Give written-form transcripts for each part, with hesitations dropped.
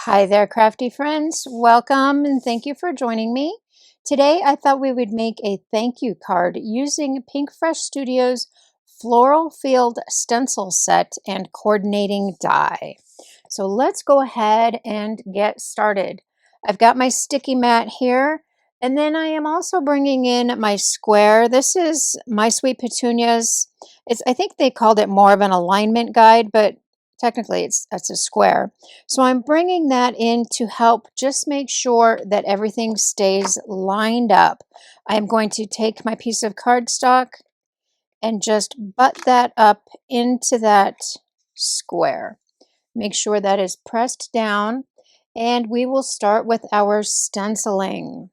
Hi there, crafty friends. Welcome and thank you for joining me. Today, I thought we would make a thank you card using Pink Fresh Studios Floral Field stencil set and coordinating die. So let's go ahead and get started. I've got my sticky mat here, and then I am also bringing in my square. This is My Sweet Petunias. I think they called it more of an alignment guide, but technically it's a square. So I'm bringing that in to help just make sure that everything stays lined up. I'm going to take my piece of cardstock and just butt that up into that square. Make sure that is pressed down, and we will start with our stenciling.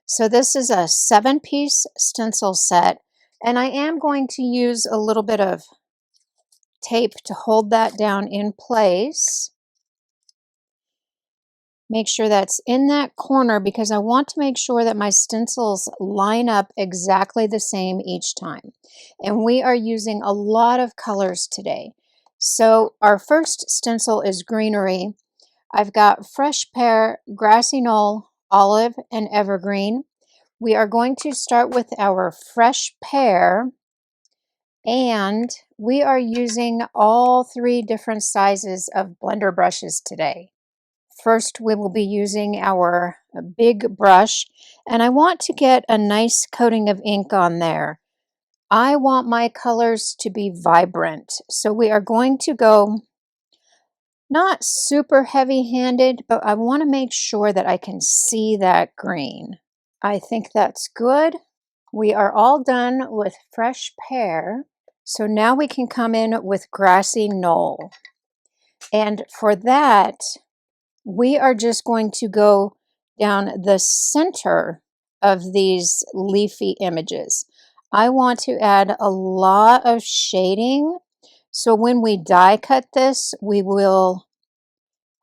So this is a 7-piece stencil set, and I am going to use a little bit of tape to hold that down in place. Make sure that's in that corner because I want to make sure that my stencils line up exactly the same each time. And we are using a lot of colors today. So our first stencil is greenery. I've got fresh pear, grassy knoll, olive, and evergreen. We are going to start with our fresh pear, and we are using all 3 different sizes of blender brushes today. First, we will be using our big brush, and I want to get a nice coating of ink on there. I want my colors to be vibrant, so we are going to go not super heavy-handed, but I want to make sure that I can see that green. I think that's good. We are all done with fresh pear, so now we can come in with grassy knoll. And for that, we are just going to go down the center of these leafy images. I want to add a lot of shading, so when we die cut this, we will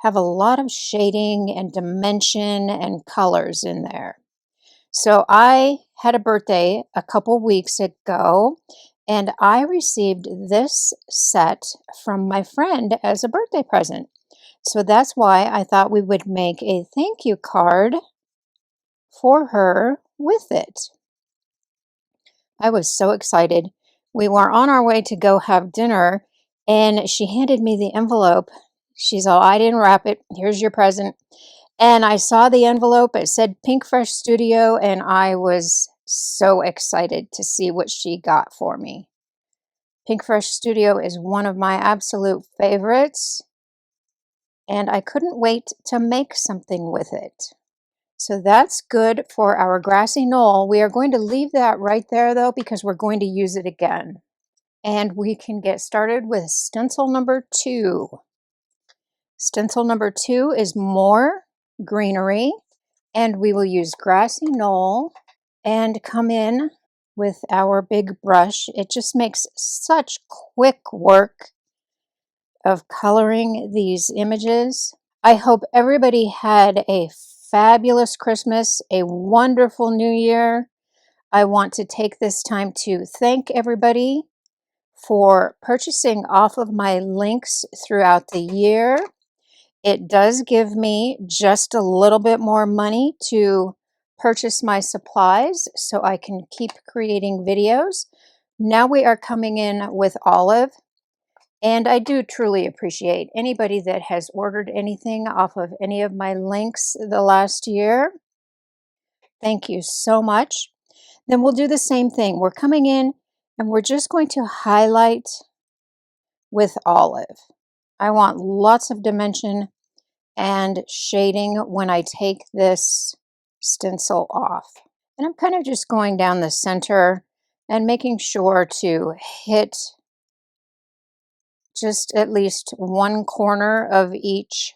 have a lot of shading and dimension and colors in there. So I had a birthday a couple weeks ago, and I received this set from my friend as a birthday present. So that's why I thought we would make a thank you card for her with it. I was so excited. We were on our way to go have dinner, and she handed me the envelope. She's all, I didn't wrap it. Here's your present. And I saw the envelope. It said Pink Fresh Studio, and I was so excited to see what she got for me. Pink Fresh Studio is one of my absolute favorites, and I couldn't wait to make something with it. So that's good for our grassy knoll. We are going to leave that right there though, because we're going to use it again. And we can get started with stencil number 2. Stencil number 2 is more greenery, and we will use grassy knoll and come in with our big brush. It just makes such quick work of coloring these images. I hope everybody had a fabulous Christmas, a wonderful New Year. I want to take this time to thank everybody for purchasing off of my links throughout the year. It does give me just a little bit more money to purchase my supplies so I can keep creating videos. Now we are coming in with olive. And I do truly appreciate anybody that has ordered anything off of any of my links the last year. Thank you so much. Then we'll do the same thing. We're coming in and we're just going to highlight with olive. I want lots of dimension and shading when I take this stencil off. And I'm kind of just going down the center and making sure to hit just at least one corner of each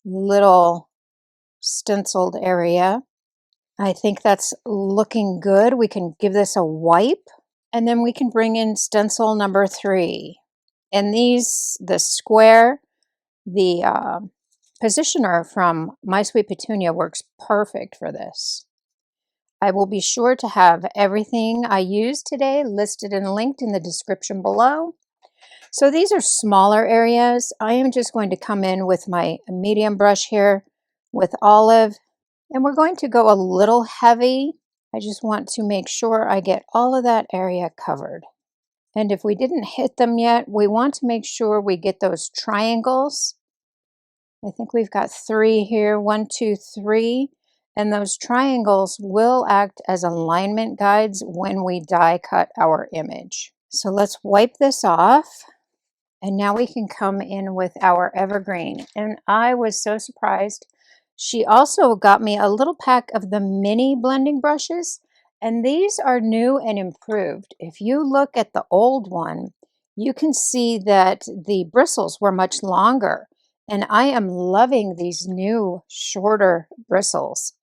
little stenciled area. I think that's looking good. We can give this a wipe, and then we can bring in stencil number 3. And these, the square, the positioner from My Sweet Petunia works perfect for this. I will be sure to have everything I used today listed and linked in the description below. So these are smaller areas. I am just going to come in with my medium brush here with olive, and we're going to go a little heavy. I just want to make sure I get all of that area covered. And if we didn't hit them yet, we want to make sure we get those triangles. I think we've got 3 here, 1, 2, 3. And those triangles will act as alignment guides when we die cut our image. So let's wipe this off. And now we can come in with our evergreen. And I was so surprised. She also got me a little pack of the mini blending brushes. And these are new and improved. If you look at the old one, you can see that the bristles were much longer. And I am loving these new shorter bristles.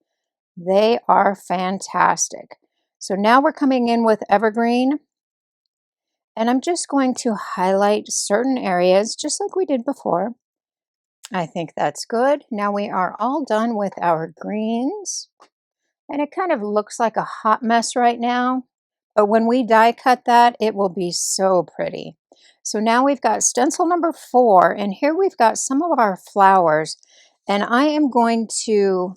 They are fantastic. So now we're coming in with evergreen. And I'm just going to highlight certain areas just like we did before. I think that's good. Now we are all done with our greens. And it kind of looks like a hot mess right now. But when we die cut that, it will be so pretty. So now we've got stencil number 4. And here we've got some of our flowers. And I am going to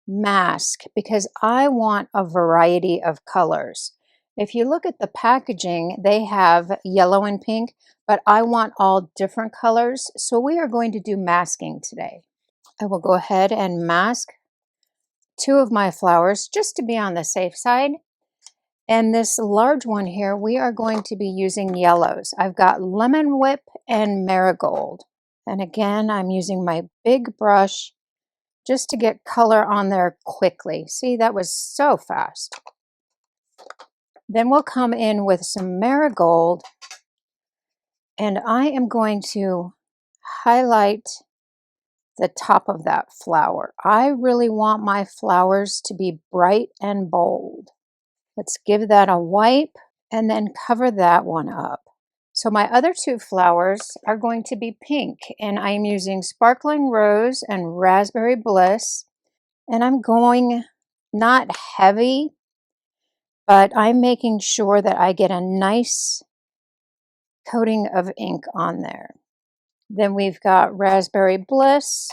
mask because I want a variety of colors. If you look at the packaging, they have yellow and pink, but I want all different colors. So we are going to do masking today. I will go ahead and mask 2 of my flowers just to be on the safe side. And this large one here, we are going to be using yellows. I've got lemon whip and marigold. And again, I'm using my big brush just to get color on there quickly. See, that was so fast. Then we'll come in with some marigold, and I am going to highlight the top of that flower. I really want my flowers to be bright and bold. Let's give that a wipe and then cover that one up. So my other 2 flowers are going to be pink, and I'm using Sparkling Rose and Raspberry Bliss. And I'm going not heavy, but I'm making sure that I get a nice coating of ink on there. Then we've got Raspberry Bliss,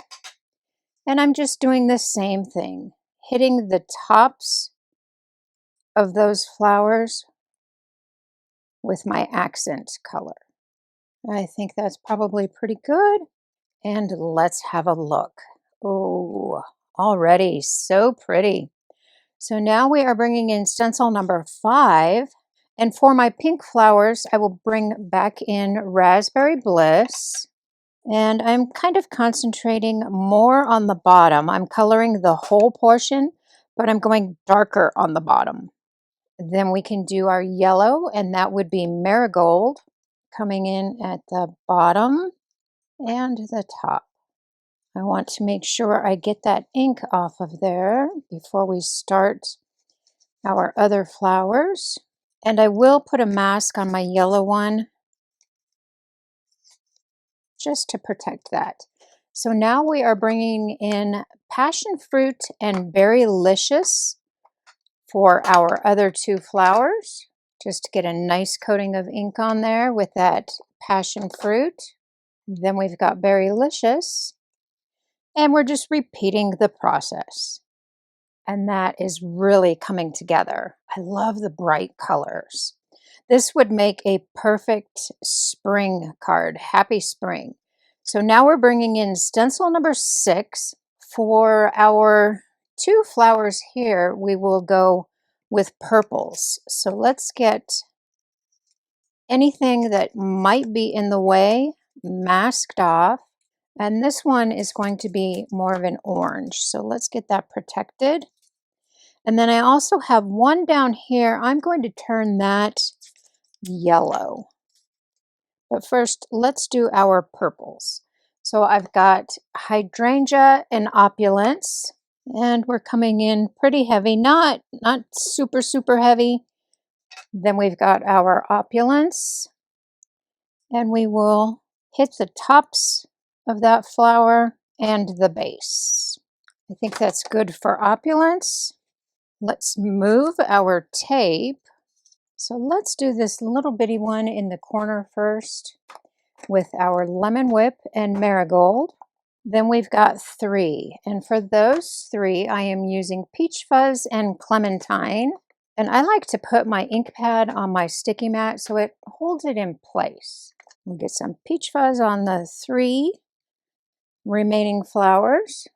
and I'm just doing the same thing, hitting the tops of those flowers with my accent color. I think that's probably pretty good. And let's have a look. Oh, already so pretty. So now we are bringing in stencil number 5. And for my pink flowers, I will bring back in Raspberry Bliss. And I'm kind of concentrating more on the bottom. I'm coloring the whole portion, but I'm going darker on the bottom. Then we can do our yellow, and that would be marigold, coming in at the bottom and the top. I want to make sure I get that ink off of there before we start our other flowers. And I will put a mask on my yellow one just to protect that. So now we are bringing in passion fruit and berrylicious for our other 2 flowers, just to get a nice coating of ink on there with that passion fruit. Then we've got berrylicious, and we're just repeating the process. And that is really coming together. I love the bright colors. This would make a perfect spring card. Happy spring. So now we're bringing in stencil number 6. For our 2 flowers here, we will go with purples. So let's get anything that might be in the way masked off. And this one is going to be more of an orange. So let's get that protected. And then I also have one down here. I'm going to turn that yellow. But first, let's do our purples. So I've got hydrangea and opulence, and we're coming in pretty heavy, not super, super heavy. Then we've got our opulence, and we will hit the tops of that flower and the base. I think that's good for opulence. Let's move our tape So let's do this little bitty one in the corner first with our lemon whip and marigold. Then we've got 3. And for those 3, I am using peach fuzz and clementine. And I like to put my ink pad on my sticky mat so it holds it in place. We'll get some peach fuzz on the 3 remaining flowers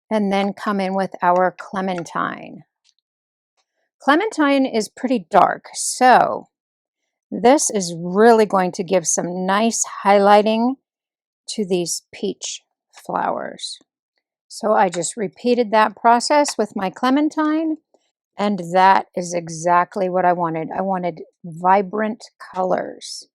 and then come in with our clementine. Clementine is pretty dark, so this is really going to give some nice highlighting to these peach flowers. So I just repeated that process with my clementine, and that is exactly what I wanted. I wanted vibrant colors.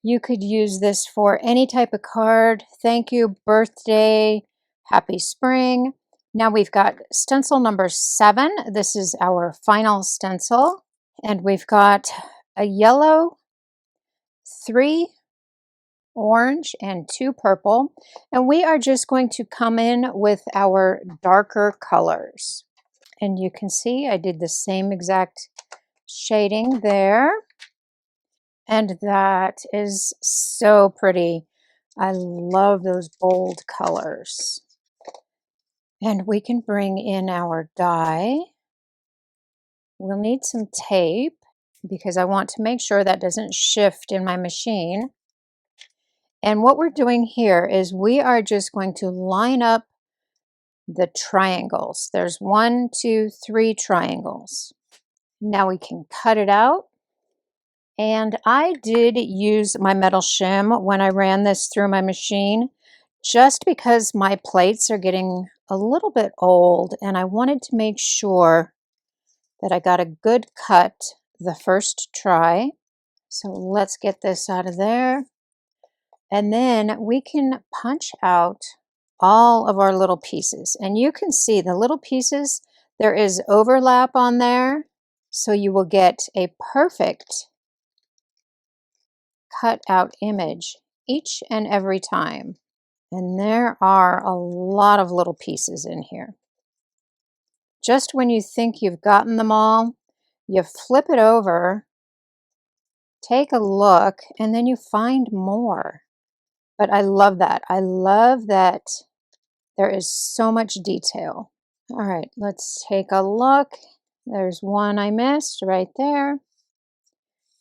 You could use this for any type of card. Thank you, birthday, happy spring. Now we've got stencil number 7. This is our final stencil. And we've got a yellow, 3 orange, and 2 purple. And we are just going to come in with our darker colors. And you can see I did the same exact shading there. And that is so pretty. I love those bold colors. And we can bring in our die. We'll need some tape because I want to make sure that doesn't shift in my machine. And what we're doing here is we are just going to line up the triangles. There's 1, 2, 3 triangles. Now we can cut it out. And I did use my metal shim when I ran this through my machine, just because my plates are getting a little bit old and I wanted to make sure that I got a good cut the first try. So let's get this out of there. And then we can punch out all of our little pieces. And you can see the little pieces, there is overlap on there. So you will get a perfect cut out image each and every time. And there are a lot of little pieces in here. Just when you think you've gotten them all, you flip it over, take a look, and then you find more. But I love that. I love that there is so much detail. All right, let's take a look. There's one I missed right there.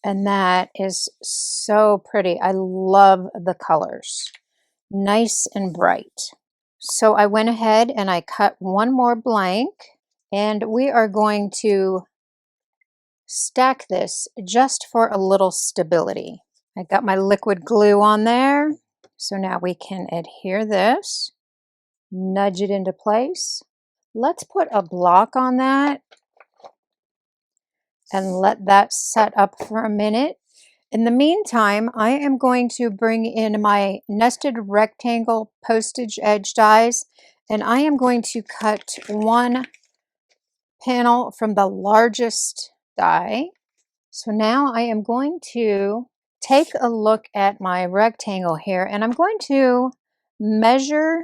And that is so pretty. I love the colors. Nice and bright. So I went ahead and I cut one more blank, and we are going to stack this just for a little stability. I got my liquid glue on there. So now we can adhere this, nudge it into place. Let's put a block on that and let that set up for a minute. In the meantime, I am going to bring in my nested rectangle postage edge dies, and I am going to cut one panel from the largest die. So now I am going to take a look at my rectangle here, and I'm going to measure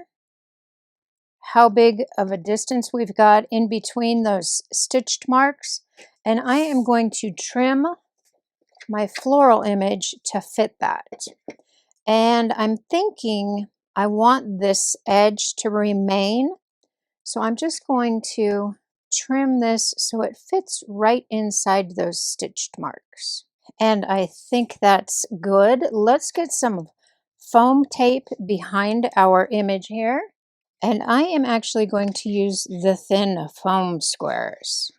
how big of a distance we've got in between those stitched marks, and I am going to trim my floral image to fit that. And I'm thinking I want this edge to remain, so I'm just going to trim this so it fits right inside those stitched marks. And I think that's good. Let's get some foam tape behind our image here. And I am actually going to use the thin foam squares.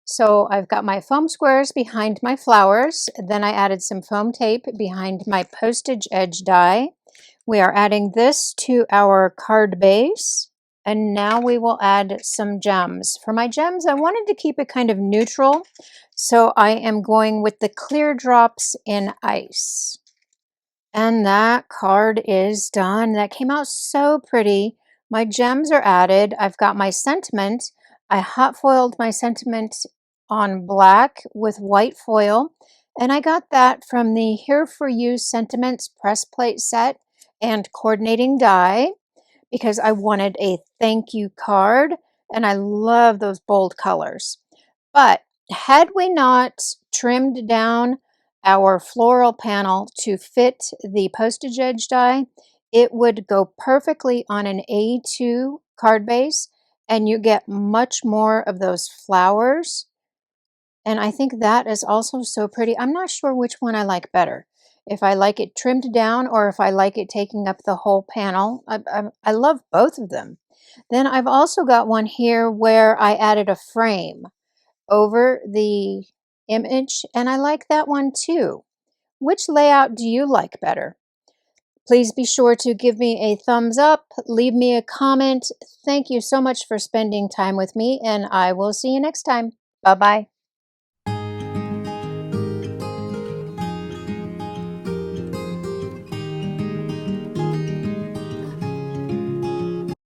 So I've got my foam squares behind my flowers. Then I added some foam tape behind my postage edge die. We are adding this to our card base. And now we will add some gems. For my gems, I wanted to keep it kind of neutral. So I am going with the clear drops in ice. And that card is done. That came out so pretty. My gems are added. I've got my sentiment. I hot foiled my sentiment on black with white foil. And I got that from the Here For You Sentiments press plate set and coordinating die because I wanted a thank you card. And I love those bold colors. But had we not trimmed down our floral panel to fit the postage edge die, it would go perfectly on an A2 card base, and you get much more of those flowers. And I think that is also so pretty. I'm not sure which one I like better. If I like it trimmed down or if I like it taking up the whole panel. I love both of them. Then I've also got one here where I added a frame over the image, and I like that one too. Which layout do you like better? Please be sure to give me a thumbs up, leave me a comment. Thank you so much for spending time with me, and I will see you next time. Bye-bye.